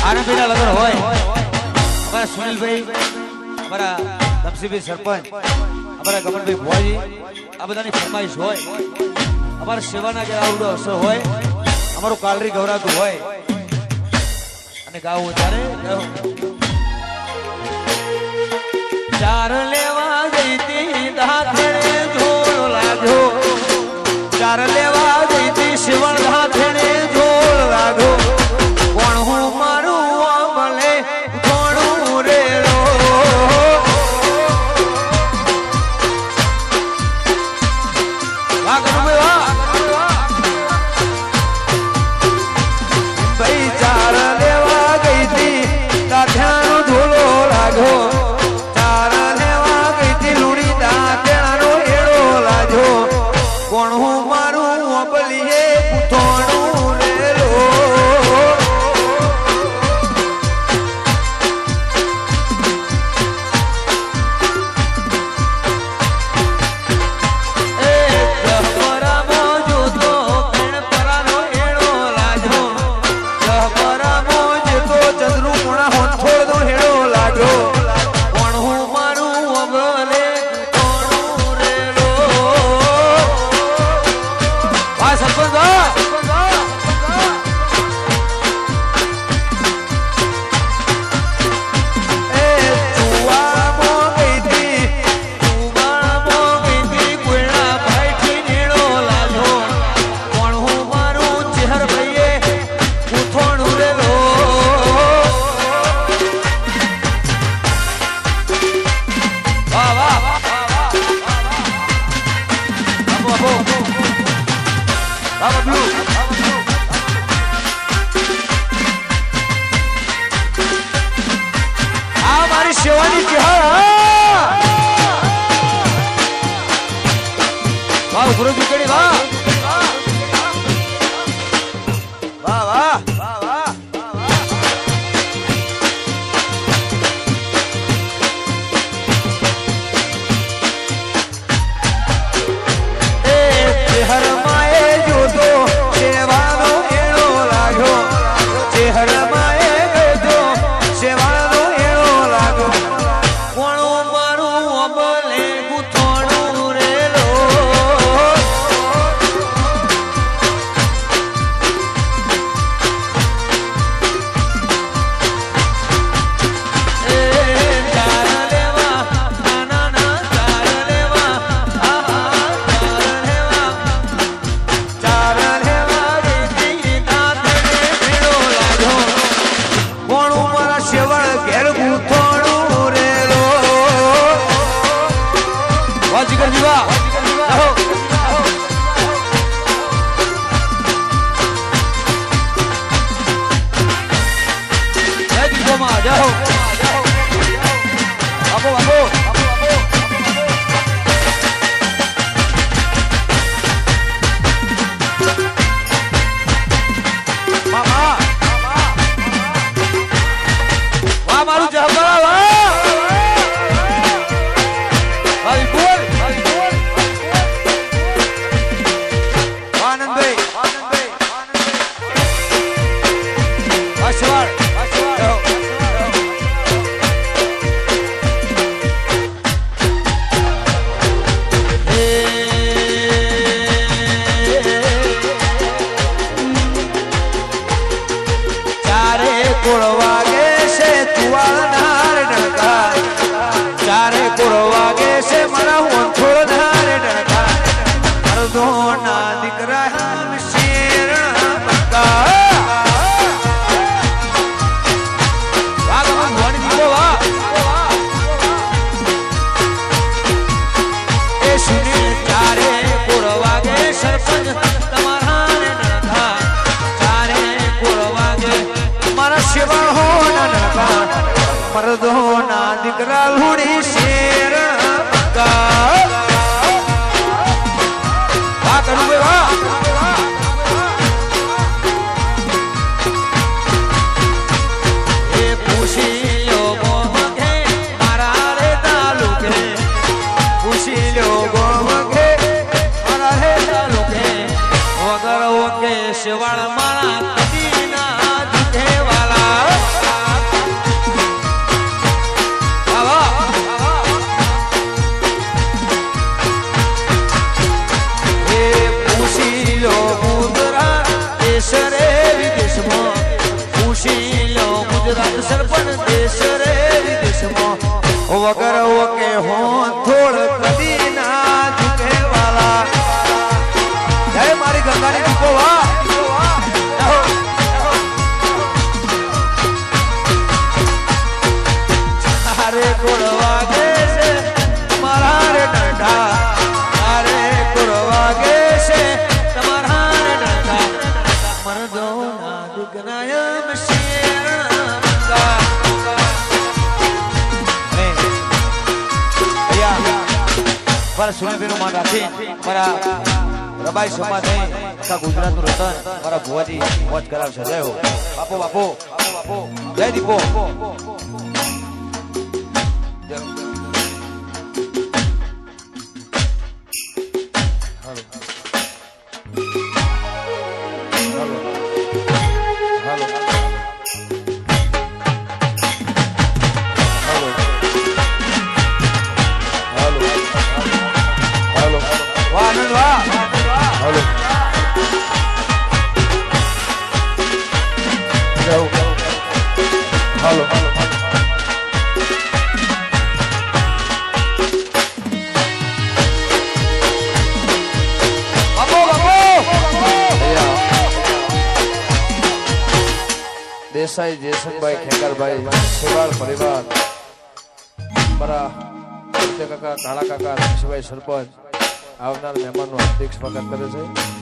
આનંદભાઈના લગ્ન હોય, અમારા સુનિલભાઈ, અમારા ધમસીભાઈ સરપંચ, અમારા ગમનભાઈ ભુવાજી, આ બધાની ફરમાઈશ હોય, અમારા સેવાના કે આવડો અસર હોય, અમારું કાલરી ગવરાતું હોય અને ગાવું ત્યારે ચાર લેવા જઈતી દાથેણે ઢોલ લાગ્યો, ચાર લેવા જઈતી શિવણ દાથેણે ઢોલ લાગ્યો, કોણ હું મારું અમલે કોણું રેલો ભાઈ ચાર લેવા ગઈ હતી દાથેણાનો ઢોલો લાગ્યો, ચાર લેવા ગઈ હતી લુણી દાથેણાનો હેડો લાગ્યો, કોણ હું મારું અબલીએ પૂથોણું રેલો સેવાની વાહ ગુરુજી કરી વાહ વાહ વાહ વાહ વાહ એ હર માએ જોતો સેવાનો એનો લાગ્યો, હર માએ જોતો સેવાનો એનો લાગ્યો, કોણ મારું અમલે ગુથોણું રેલો મરદોના દીકરા લુણી શેર પૂછી લો મારા રે તાલુકે, પૂછી લો મારા રે તાલુકે, વગર ઓકે શિવાળ મારા કદીના દીધે વાલા શીલો ગુજરાત સરપંચ દેશ રે વિદેશમાં વગર ઓકે હો થોડ કદી ના ઝુકે વાલા જય મારી ગંગાની દીપો વા તારે કોળ વાગે છે તમારા રે ડંડા તારે કોળ વાગે છે તમારા રે ડંડા મરદો ના દુગનાયમ શેરણકા મારા સુનિલભાઈનું માન રાખી મારા રબાઈ સમાજ ગુજરાતનું રતન મારા ભુવાજી મોજ કરાવશે જય હો બાપો બાપો બાપો જય દીપો દેસાઈ જેસનભાઈ ખેકરભાઈ સેવાળ પરિવાર મારા કાકા કાળા કાકા રમેશભાઈ સરપંચ આવનાર મહેમાનનું હાર્દિક સ્વાગત કરે છે.